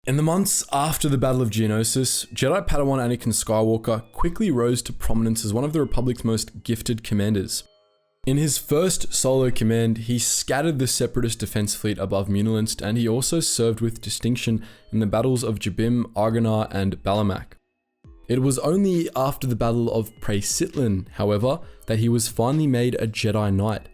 In the months after the Battle of Geonosis, Jedi Padawan Anakin Skywalker quickly rose to prominence as one of the Republic's most gifted commanders. In his first solo command, he scattered the separatist defense fleet above Munilinst, and he also served with distinction in the battles of Jabim, Argonar, and Balamak. It was only after the Battle of Praesitlyn, however, that he was finally made a Jedi Knight.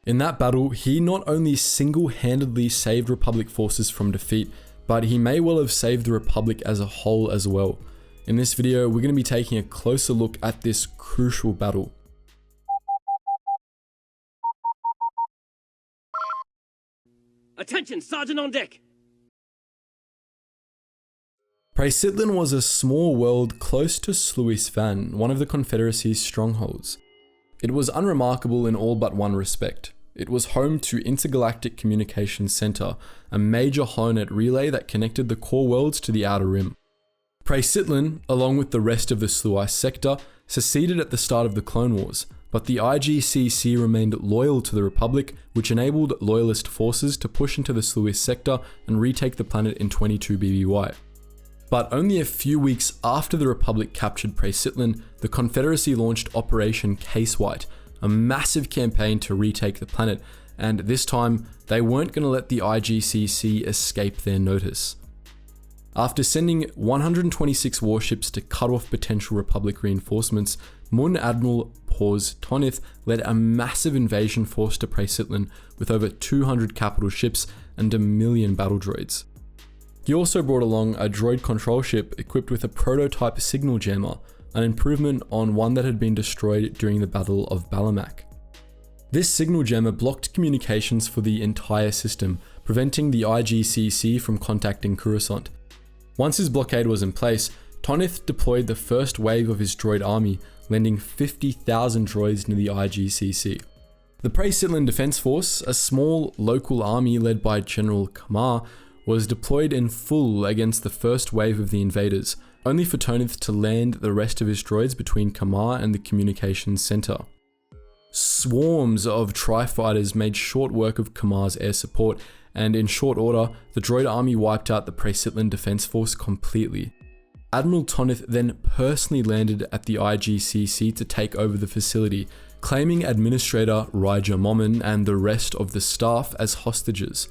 In that battle, he not only single-handedly saved Republic forces from defeat, but he may well have saved the Republic as a whole as well. In this video, we're going to be taking a closer look at this crucial battle. Attention, Sergeant on deck! Praesitlyn was a small world close to Sluis Van, one of the Confederacy's strongholds. It was unremarkable in all but one respect. It was home to Intergalactic Communications Center, a major holonet relay that connected the core worlds to the Outer Rim. Praesitlyn, along with the rest of the Sluis sector, seceded at the start of the Clone Wars, but the IGCC remained loyal to the Republic, which enabled Loyalist forces to push into the Sluis sector and retake the planet in 22 BBY. But only a few weeks after the Republic captured Praesitlyn, the Confederacy launched Operation Case White, a massive campaign to retake the planet, and this time, they weren't going to let the IGCC escape their notice. After sending 126 warships to cut off potential Republic reinforcements, Mun Admiral Pause Tonith led a massive invasion force to Praesitlyn with over 200 capital ships and 1 million battle droids. He also brought along a droid control ship equipped with a prototype signal jammer, an improvement on one that had been destroyed during the Battle of Balamak. This signal jammer blocked communications for the entire system, preventing the IGCC from contacting Coruscant. Once his blockade was in place, Tonith deployed the first wave of his droid army, lending 50,000 droids into the IGCC. The Praesitlyn Defense Force, a small local army led by General Kamar, was deployed in full against the first wave of the invaders, only for Tonith to land the rest of his droids between Kamar and the communications center. Swarms of tri-fighters made short work of Kamar's air support, and in short order, the droid army wiped out the Praesitlyn Defense Force completely. Admiral Tonith then personally landed at the IGCC to take over the facility, claiming Administrator Raja Momin and the rest of the staff as hostages.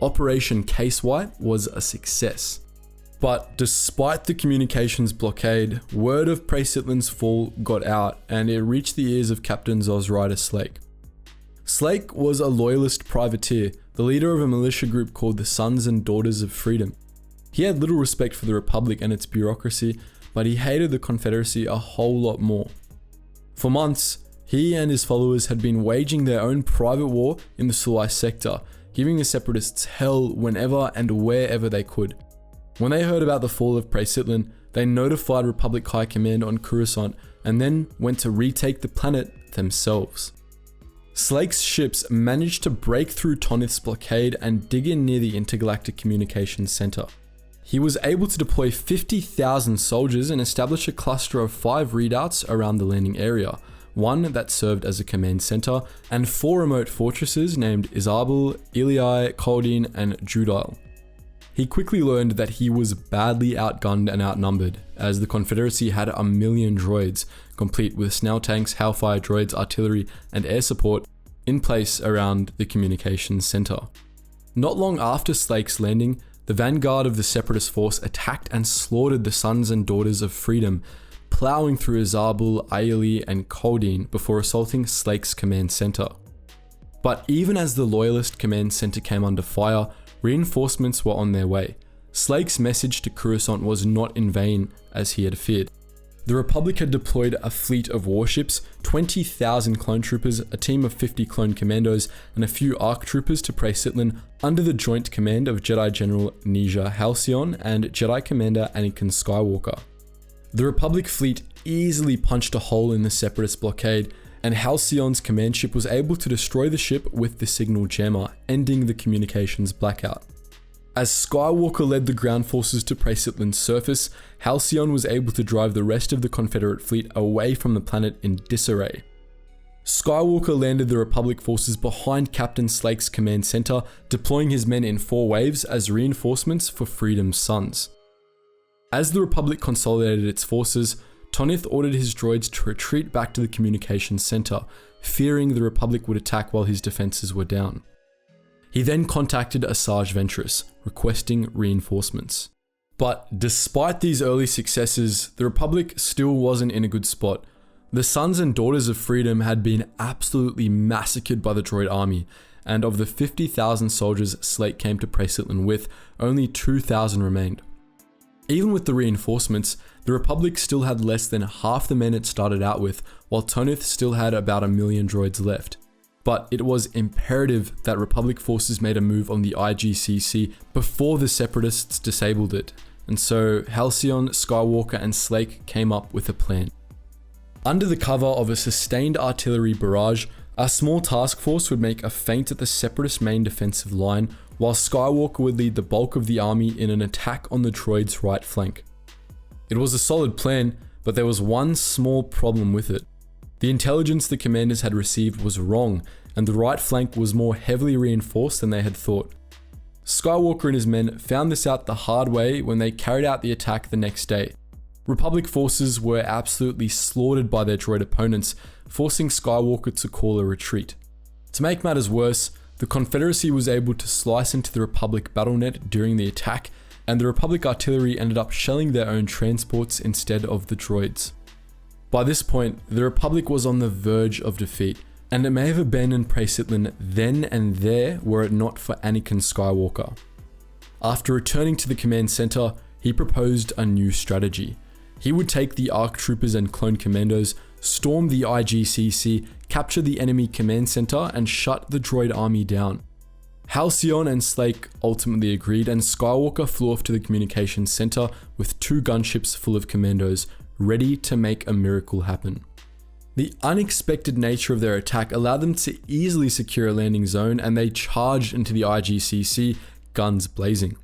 Operation Case White was a success. But despite the communications blockade, word of Praesitlyn's fall got out, and it reached the ears of Captain Zosrider Slake. Slake was a loyalist privateer, the leader of a militia group called the Sons and Daughters of Freedom. He had little respect for the Republic and its bureaucracy, but he hated the Confederacy a whole lot more. For months, he and his followers had been waging their own private war in the Sluis sector, giving the separatists hell whenever and wherever they could. When they heard about the fall of Praesitlyn, they notified Republic High Command on Coruscant and then went to retake the planet themselves. Slake's ships managed to break through Tonith's blockade and dig in near the Intergalactic Communications Center. He was able to deploy 50,000 soldiers and establish a cluster of 5 redoubts around the landing area, one that served as a command center, and 4 remote fortresses named Izabel, Ilii, Kaldin, and Judile. He quickly learned that he was badly outgunned and outnumbered, as the Confederacy had 1 million droids, complete with snail tanks, Hellfire droids, artillery, and air support, in place around the communications center. Not long after Slake's landing, the vanguard of the separatist force attacked and slaughtered the Sons and Daughters of Freedom, plowing through Izabel, Aili, and Kaldin before assaulting Slake's command center. But even as the Loyalist command center came under fire, reinforcements were on their way. Slake's message to Coruscant was not in vain, as he had feared. The Republic had deployed a fleet of warships, 20,000 clone troopers, a team of 50 clone commandos, and a few ARC troopers to Praesitlyn under the joint command of Jedi General Nija Halcyon and Jedi Commander Anakin Skywalker. The Republic fleet easily punched a hole in the Separatist blockade, and Halcyon's command ship was able to destroy the ship with the signal jammer, ending the communications blackout. As Skywalker led the ground forces to Praesitlyn's surface, Halcyon was able to drive the rest of the Confederate fleet away from the planet in disarray. Skywalker landed the Republic forces behind Captain Slake's command center, deploying his men in 4 waves as reinforcements for Freedom's sons. As the Republic consolidated its forces, Tonith ordered his droids to retreat back to the communications center, fearing the Republic would attack while his defenses were down. He then contacted Asajj Ventress, requesting reinforcements. But despite these early successes, the Republic still wasn't in a good spot. The sons and daughters of Freedom had been absolutely massacred by the droid army, and of the 50,000 soldiers Slake came to Praesitlyn with, only 2,000 remained. Even with the reinforcements, the Republic still had less than half the men it started out with, while Tonith still had about 1 million droids left. But it was imperative that Republic forces made a move on the IGCC before the separatists disabled it, and so Halcyon, Skywalker and Slake came up with a plan. Under the cover of a sustained artillery barrage, a small task force would make a feint at the separatist main defensive line, while Skywalker would lead the bulk of the army in an attack on the droid's right flank. It was a solid plan, but there was one small problem with it. The intelligence the commanders had received was wrong, and the right flank was more heavily reinforced than they had thought. Skywalker and his men found this out the hard way when they carried out the attack the next day. Republic forces were absolutely slaughtered by their droid opponents, forcing Skywalker to call a retreat. To make matters worse, the Confederacy was able to slice into the Republic battlenet during the attack, and the Republic artillery ended up shelling their own transports instead of the droids. By this point, the Republic was on the verge of defeat, and it may have abandoned Praesitlyn then and there were it not for Anakin Skywalker. After returning to the command center, he proposed a new strategy. He would take the ARC troopers and clone commandos, storm the IGCC, capture the enemy command center, and shut the droid army down. Halcyon and Slake ultimately agreed, and Skywalker flew off to the communications center with 2 gunships full of commandos, ready to make a miracle happen. The unexpected nature of their attack allowed them to easily secure a landing zone, and they charged into the IGCC, guns blazing.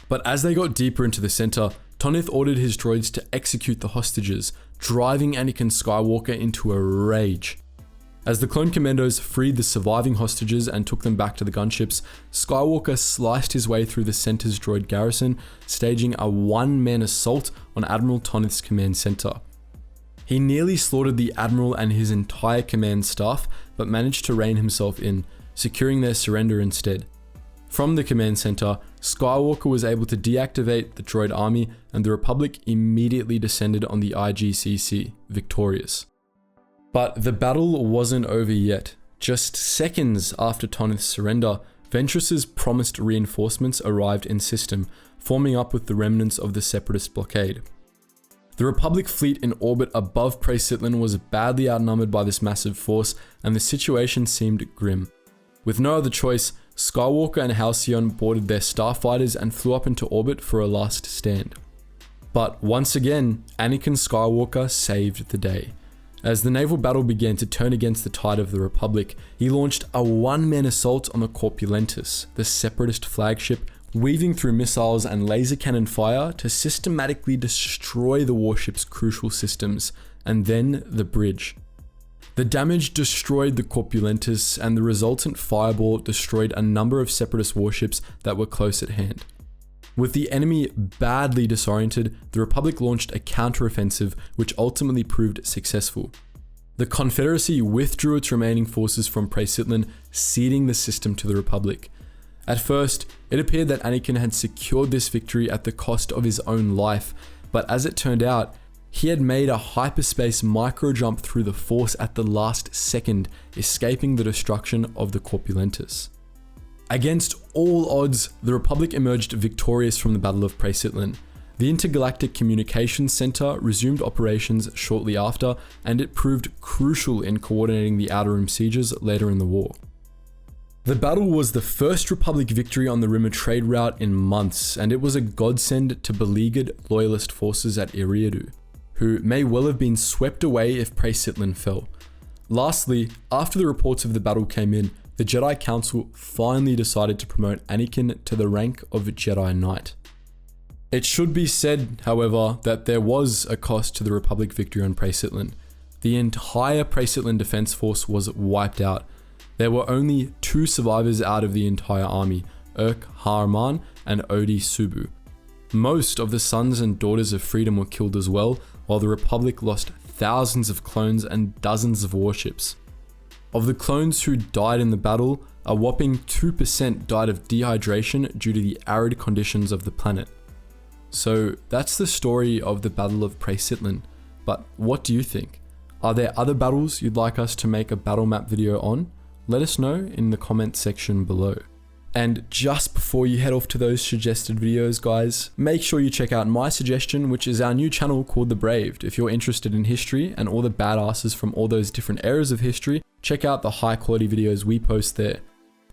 But as they got deeper into the center, Tonith ordered his droids to execute the hostages, driving Anakin Skywalker into a rage. As the clone commandos freed the surviving hostages and took them back to the gunships, Skywalker sliced his way through the center's droid garrison, staging a one-man assault on Admiral Tonith's command center. He nearly slaughtered the Admiral and his entire command staff, but managed to rein himself in, securing their surrender instead. From the command center, Skywalker was able to deactivate the droid army, and the Republic immediately descended on the IGCC, victorious. But the battle wasn't over yet. Just seconds after Tonith's surrender, Ventress's promised reinforcements arrived in system, forming up with the remnants of the separatist blockade. The Republic fleet in orbit above Praesitlyn was badly outnumbered by this massive force, and the situation seemed grim. With no other choice, Skywalker and Halcyon boarded their starfighters and flew up into orbit for a last stand. But once again, Anakin Skywalker saved the day. As the naval battle began to turn against the tide of the Republic, he launched a one-man assault on the Corpulentus, the separatist flagship, weaving through missiles and laser cannon fire to systematically destroy the warship's crucial systems, and then the bridge. The damage destroyed the Corpulentus, and the resultant fireball destroyed a number of separatist warships that were close at hand. With the enemy badly disoriented, the Republic launched a counteroffensive which ultimately proved successful. The Confederacy withdrew its remaining forces from Praesitlyn, ceding the system to the Republic. At first, it appeared that Anakin had secured this victory at the cost of his own life, but as it turned out, he had made a hyperspace micro-jump through the Force at the last second, escaping the destruction of the Corpulentus. Against all odds, the Republic emerged victorious from the Battle of Praesitlyn. The Intergalactic Communications Center resumed operations shortly after, and it proved crucial in coordinating the Outer Rim sieges later in the war. The battle was the first Republic victory on the Rimmer trade route in months, and it was a godsend to beleaguered Loyalist forces at Eriadu, who may well have been swept away if Praesitlyn fell. Lastly, after the reports of the battle came in, the Jedi Council finally decided to promote Anakin to the rank of Jedi Knight. It should be said, however, that there was a cost to the Republic victory on Praesitlyn. The entire Praesitlyn defense force was wiped out. There were only 2 survivors out of the entire army, Urk Harman and Odi Subu. Most of the sons and daughters of freedom were killed as well, while the Republic lost thousands of clones and dozens of warships. Of the clones who died in the battle, a whopping 2% died of dehydration due to the arid conditions of the planet. So that's the story of the Battle of Praesitlyn, but what do you think? Are there other battles you'd like us to make a battle map video on? Let us know in the comment section below. And just before you head off to those suggested videos, guys, make sure you check out my suggestion, which is our new channel called The Braved. If you're interested in history and all the badasses from all those different eras of history, check out the high quality videos we post there.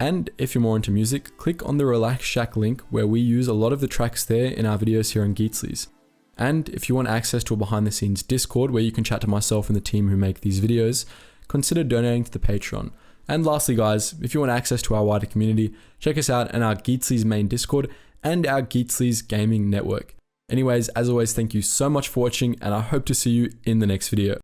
And if you're more into music, click on the Relax Shack link where we use a lot of the tracks there in our videos here on Geetsly's. And if you want access to a behind the scenes Discord where you can chat to myself and the team who make these videos, consider donating to the Patreon. And lastly, guys, if you want access to our wider community, check us out in our Geetsly's main Discord and our Geetsly's gaming network. Anyways, as always, thank you so much for watching, and I hope to see you in the next video.